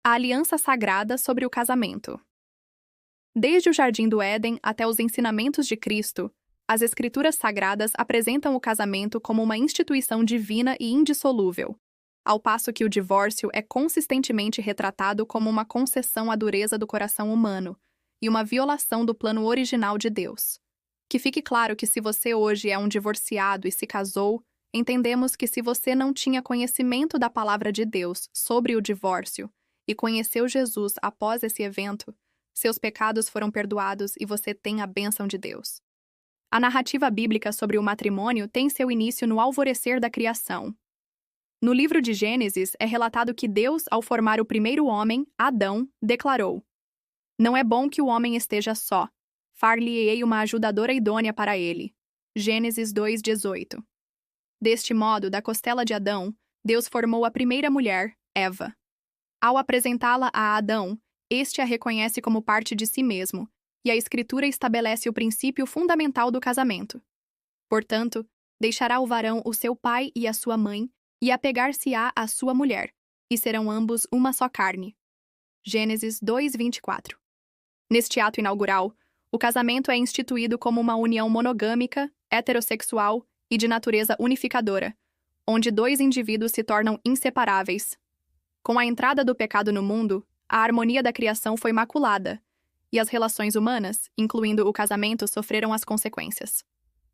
A aliança sagrada sobre o casamento. Desde o Jardim do Éden até os ensinamentos de Cristo, as Escrituras Sagradas apresentam o casamento como uma instituição divina e indissolúvel, ao passo que o divórcio é consistentemente retratado como uma concessão à dureza do coração humano e uma violação do plano original de Deus. Que fique claro que se você hoje é um divorciado e se casou, entendemos que se você não tinha conhecimento da palavra de Deus sobre o divórcio e conheceu Jesus após esse evento, seus pecados foram perdoados e você tem a bênção de Deus. A narrativa bíblica sobre o matrimônio tem seu início no alvorecer da criação. No livro de Gênesis é relatado que Deus, ao formar o primeiro homem, Adão, declarou: "Não é bom que o homem esteja só. Far-lhe-ei uma ajudadora idônea para ele." Gênesis 2:18. Deste modo, da costela de Adão, Deus formou a primeira mulher, Eva. Ao apresentá-la a Adão, este a reconhece como parte de si mesmo, e a Escritura estabelece o princípio fundamental do casamento. Portanto, deixará o varão o seu pai e a sua mãe, e apegar-se-á à sua mulher, e serão ambos uma só carne. Gênesis 2:24. Neste ato inaugural, o casamento é instituído como uma união monogâmica, heterossexual e de natureza unificadora, onde dois indivíduos se tornam inseparáveis. Com a entrada do pecado no mundo, a harmonia da criação foi maculada, e as relações humanas, incluindo o casamento, sofreram as consequências.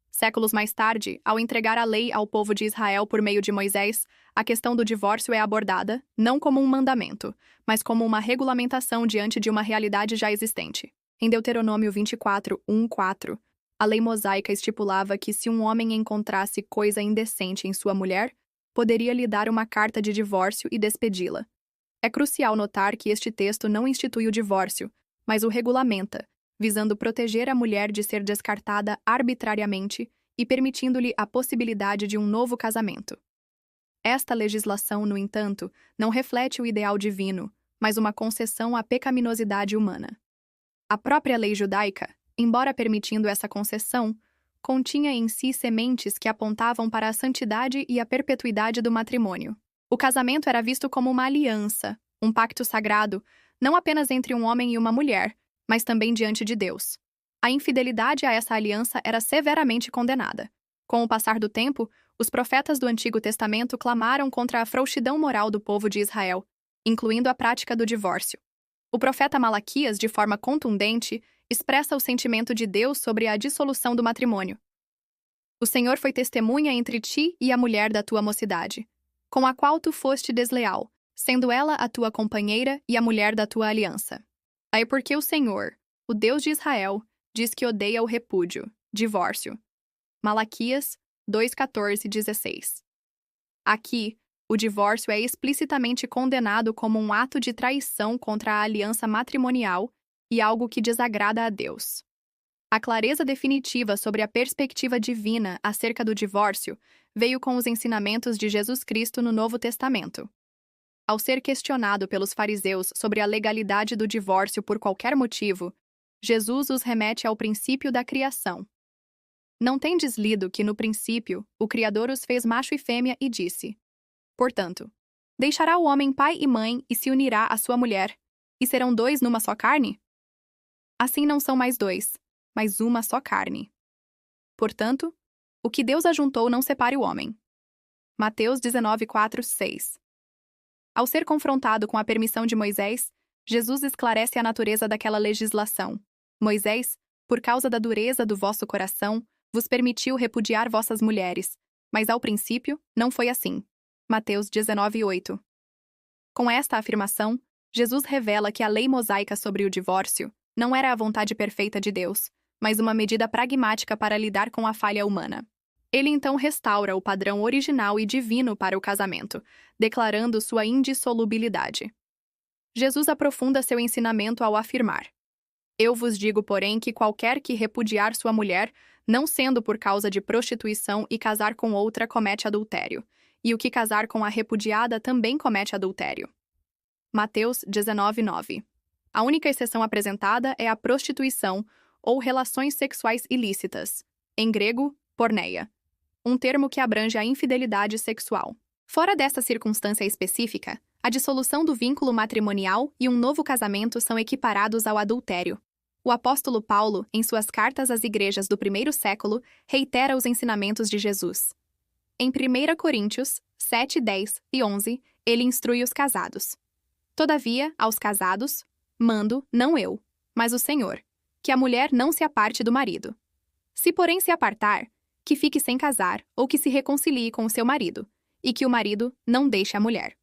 Séculos mais tarde, ao entregar a lei ao povo de Israel por meio de Moisés, a questão do divórcio é abordada, não como um mandamento, mas como uma regulamentação diante de uma realidade já existente. Em Deuteronômio 24:1-4, a lei mosaica estipulava que se um homem encontrasse coisa indecente em sua mulher, poderia lhe dar uma carta de divórcio e despedi-la. É crucial notar que este texto não institui o divórcio, mas o regulamenta, visando proteger a mulher de ser descartada arbitrariamente e permitindo-lhe a possibilidade de um novo casamento. Esta legislação, no entanto, não reflete o ideal divino, mas uma concessão à pecaminosidade humana. A própria lei judaica, embora permitindo essa concessão, continha em si sementes que apontavam para a santidade e a perpetuidade do matrimônio. O casamento era visto como uma aliança, um pacto sagrado, não apenas entre um homem e uma mulher, mas também diante de Deus. A infidelidade a essa aliança era severamente condenada. Com o passar do tempo, os profetas do Antigo Testamento clamaram contra a frouxidão moral do povo de Israel, incluindo a prática do divórcio. O profeta Malaquias, de forma contundente, expressa o sentimento de Deus sobre a dissolução do matrimônio. "O Senhor foi testemunha entre ti e a mulher da tua mocidade, com a qual tu foste desleal, sendo ela a tua companheira e a mulher da tua aliança. Aí porque o Senhor, o Deus de Israel, diz que odeia o repúdio, divórcio." Malaquias 2:14-16. Aqui, o divórcio é explicitamente condenado como um ato de traição contra a aliança matrimonial e algo que desagrada a Deus. A clareza definitiva sobre a perspectiva divina acerca do divórcio veio com os ensinamentos de Jesus Cristo no Novo Testamento. Ao ser questionado pelos fariseus sobre a legalidade do divórcio por qualquer motivo, Jesus os remete ao princípio da criação. "Não tendes lido que, no princípio, o Criador os fez macho e fêmea e disse: Portanto, deixará o homem pai e mãe e se unirá à sua mulher, e serão dois numa só carne? Assim não são mais dois, mas uma só carne. Portanto, o que Deus ajuntou não separe o homem." Mateus 19:4-6. Ao ser confrontado com a permissão de Moisés, Jesus esclarece a natureza daquela legislação. "Moisés, por causa da dureza do vosso coração, vos permitiu repudiar vossas mulheres, mas ao princípio não foi assim." Mateus 19:8. Com esta afirmação, Jesus revela que a lei mosaica sobre o divórcio não era a vontade perfeita de Deus, mas uma medida pragmática para lidar com a falha humana. Ele então restaura o padrão original e divino para o casamento, declarando sua indissolubilidade. Jesus aprofunda seu ensinamento ao afirmar: "Eu vos digo, porém, que qualquer que repudiar sua mulher, não sendo por causa de prostituição e casar com outra, comete adultério, e o que casar com a repudiada também comete adultério." Mateus 19:9. A única exceção apresentada é a prostituição ou relações sexuais ilícitas, em grego, porneia, um termo que abrange a infidelidade sexual. Fora desta circunstância específica, A dissolução do vínculo matrimonial e um novo casamento são equiparados ao adultério. O apóstolo Paulo, em suas cartas às igrejas do primeiro século, reitera os ensinamentos de Jesus. Em 1 Coríntios 7, 10 e 11, ele instrui os casados. Todavia, aos casados, mando, não eu, mas o Senhor, que a mulher não se aparte do marido. Se, porém, se apartar, que fique sem casar ou que se reconcilie com o seu marido, e que o marido não deixe a mulher.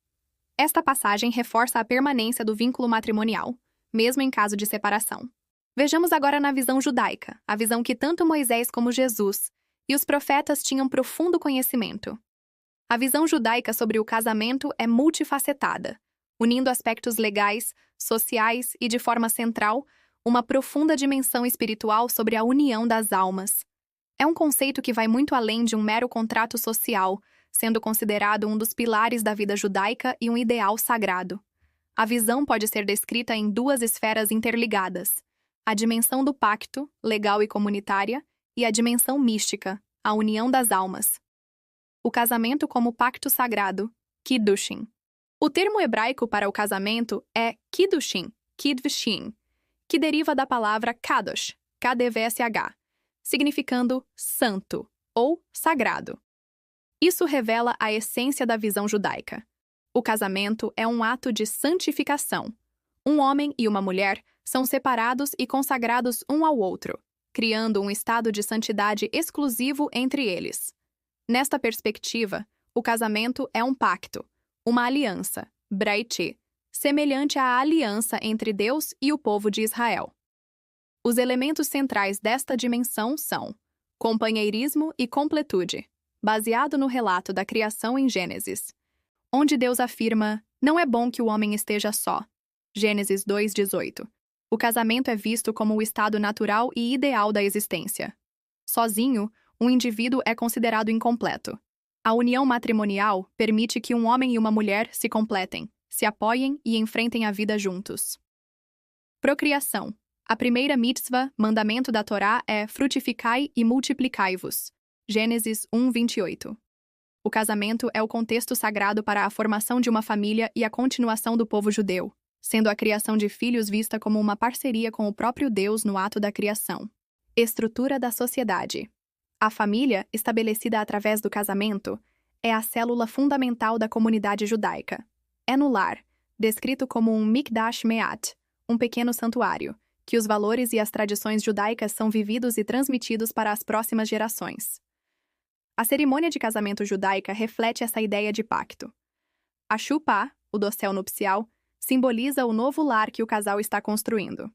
Esta passagem reforça a permanência do vínculo matrimonial, mesmo em caso de separação. Vejamos agora na visão judaica, a visão que tanto Moisés como Jesus e os profetas tinham profundo conhecimento. A visão judaica sobre o casamento é multifacetada, unindo aspectos legais, sociais e, de forma central, uma profunda dimensão espiritual sobre a união das almas. É um conceito que vai muito além de um mero contrato social, sendo considerado um dos pilares da vida judaica e um ideal sagrado. A visão pode ser descrita em duas esferas interligadas: a dimensão do pacto, legal e comunitária, e a dimensão mística, a união das almas. O casamento como pacto sagrado, Kiddushin. O termo hebraico para o casamento é Kiddushin, Kiddushin, que deriva da palavra Kadosh, KDVSH, significando santo ou sagrado. Isso revela a essência da visão judaica. O casamento é um ato de santificação. Um homem e uma mulher são separados e consagrados um ao outro, criando um estado de santidade exclusivo entre eles. Nesta perspectiva, o casamento é um pacto, uma aliança, Brit, semelhante à aliança entre Deus e o povo de Israel. Os elementos centrais desta dimensão são companheirismo e completude, baseado no relato da criação em Gênesis, onde Deus afirma: "Não é bom que o homem esteja só." Gênesis 2:18. O casamento é visto como o estado natural e ideal da existência. Sozinho, um indivíduo é considerado incompleto. A união matrimonial permite que um homem e uma mulher se completem, se apoiem e enfrentem a vida juntos. Procriação. A primeira mitzvah, mandamento da Torá, é frutificai e multiplicai-vos. Gênesis 1:28. O casamento é o contexto sagrado para a formação de uma família e a continuação do povo judeu, sendo a criação de filhos vista como uma parceria com o próprio Deus no ato da criação. Estrutura da sociedade. A família, estabelecida através do casamento, é a célula fundamental da comunidade judaica. É no lar, descrito como um mikdash me'at, um pequeno santuário, que os valores e as tradições judaicas são vividos e transmitidos para as próximas gerações. A cerimônia de casamento judaica reflete essa ideia de pacto. A chupá, o dossel nupcial, simboliza o novo lar que o casal está construindo.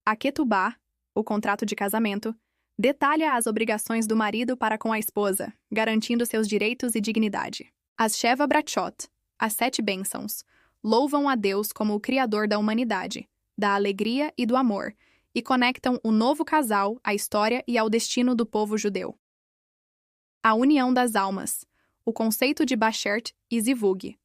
A ketubá, o contrato de casamento, detalha as obrigações do marido para com a esposa, garantindo seus direitos e dignidade. As Sheva Brachot, as 7 bênçãos, louvam a Deus como o Criador da humanidade, da alegria e do amor, e conectam o novo casal à história e ao destino do povo judeu. A união das almas, o conceito de Bashert e Zivug.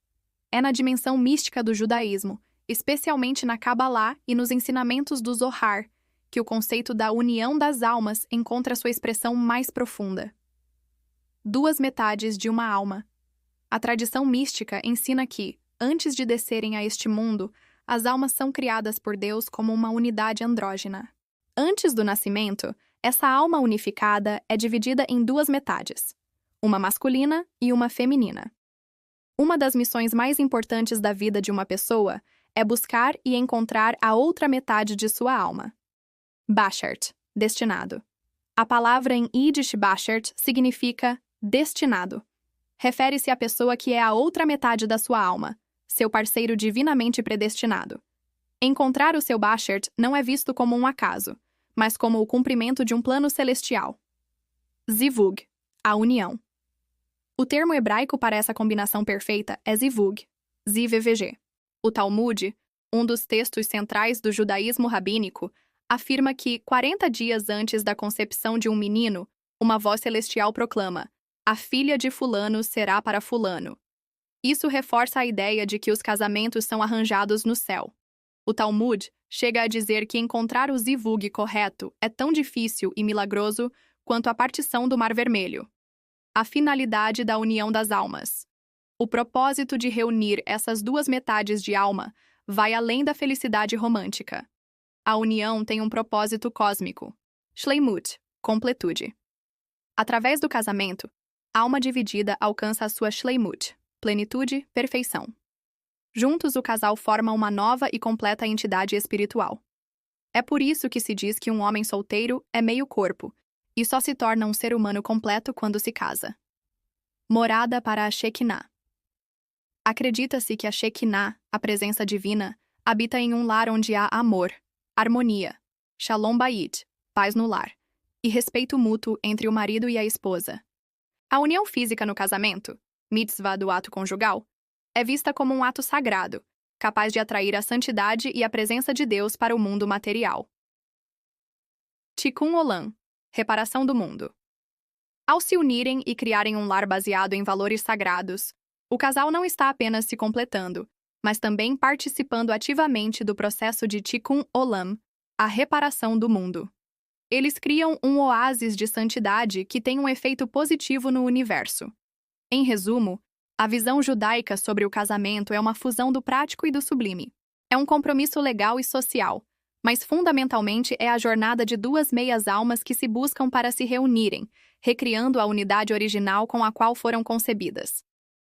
É na dimensão mística do judaísmo, especialmente na Kabbalah e nos ensinamentos do Zohar, que o conceito da união das almas encontra sua expressão mais profunda. Duas metades de uma alma. A tradição mística ensina que, antes de descerem a este mundo, as almas são criadas por Deus como uma unidade andrógina. Antes do nascimento, essa alma unificada é dividida em duas metades, uma masculina e uma feminina. Uma das missões mais importantes da vida de uma pessoa é buscar e encontrar a outra metade de sua alma. Bashert, destinado. A palavra em Yiddish Bashert significa destinado. Refere-se à pessoa que é a outra metade da sua alma, seu parceiro divinamente predestinado. Encontrar o seu Bashert não é visto como um acaso, mas como o cumprimento de um plano celestial. Zivug, a união. O termo hebraico para essa combinação perfeita é zivug, zivvg. O Talmud, um dos textos centrais do judaísmo rabínico, afirma que, 40 dias antes da concepção de um menino, uma voz celestial proclama: "A filha de fulano será para fulano." Isso reforça a ideia de que os casamentos são arranjados no céu. O Talmud chega a dizer que encontrar o zivug correto é tão difícil e milagroso quanto a partição do Mar Vermelho. A finalidade da união das almas. O propósito de reunir essas duas metades de alma vai além da felicidade romântica. A união tem um propósito cósmico. Shleimut, completude. Através do casamento, a alma dividida alcança a sua Shleimut, plenitude, perfeição. Juntos, o casal forma uma nova e completa entidade espiritual. É por isso que se diz que um homem solteiro é meio corpo, e só se torna um ser humano completo quando se casa. Morada para a Shekinah. Acredita-se que a Shekinah, a presença divina, habita em um lar onde há amor, harmonia, shalom bayit, paz no lar, e respeito mútuo entre o marido e a esposa. A união física no casamento, mitzvah do ato conjugal, é vista como um ato sagrado, capaz de atrair a santidade e a presença de Deus para o mundo material. Tikkun Olam, reparação do mundo. Ao se unirem e criarem um lar baseado em valores sagrados, o casal não está apenas se completando, mas também participando ativamente do processo de Tikkun Olam, a reparação do mundo. Eles criam um oásis de santidade que tem um efeito positivo no universo. Em resumo, a visão judaica sobre o casamento é uma fusão do prático e do sublime. É um compromisso legal e social, mas fundamentalmente é a jornada de duas meias-almas que se buscam para se reunirem, recriando a unidade original com a qual foram concebidas.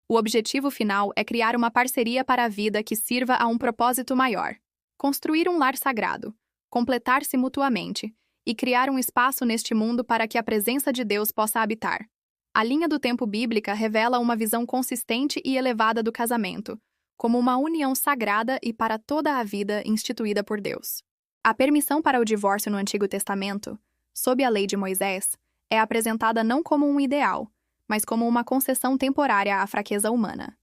O objetivo final é criar uma parceria para a vida que sirva a um propósito maior: construir um lar sagrado, completar-se mutuamente e criar um espaço neste mundo para que a presença de Deus possa habitar. A linha do tempo bíblica revela uma visão consistente e elevada do casamento, como uma união sagrada e para toda a vida instituída por Deus. A permissão para o divórcio no Antigo Testamento, sob a lei de Moisés, é apresentada não como um ideal, mas como uma concessão temporária à fraqueza humana.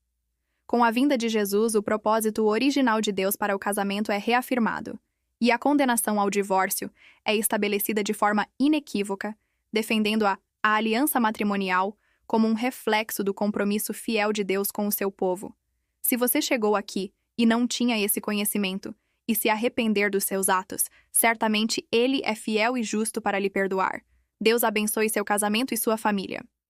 Com a vinda de Jesus, o propósito original de Deus para o casamento é reafirmado, e a condenação ao divórcio é estabelecida de forma inequívoca, defendendo a aliança matrimonial como um reflexo do compromisso fiel de Deus com o seu povo. Se você chegou aqui e não tinha esse conhecimento, e se arrepender dos seus atos, certamente Ele é fiel e justo para lhe perdoar. Deus abençoe seu casamento e sua família.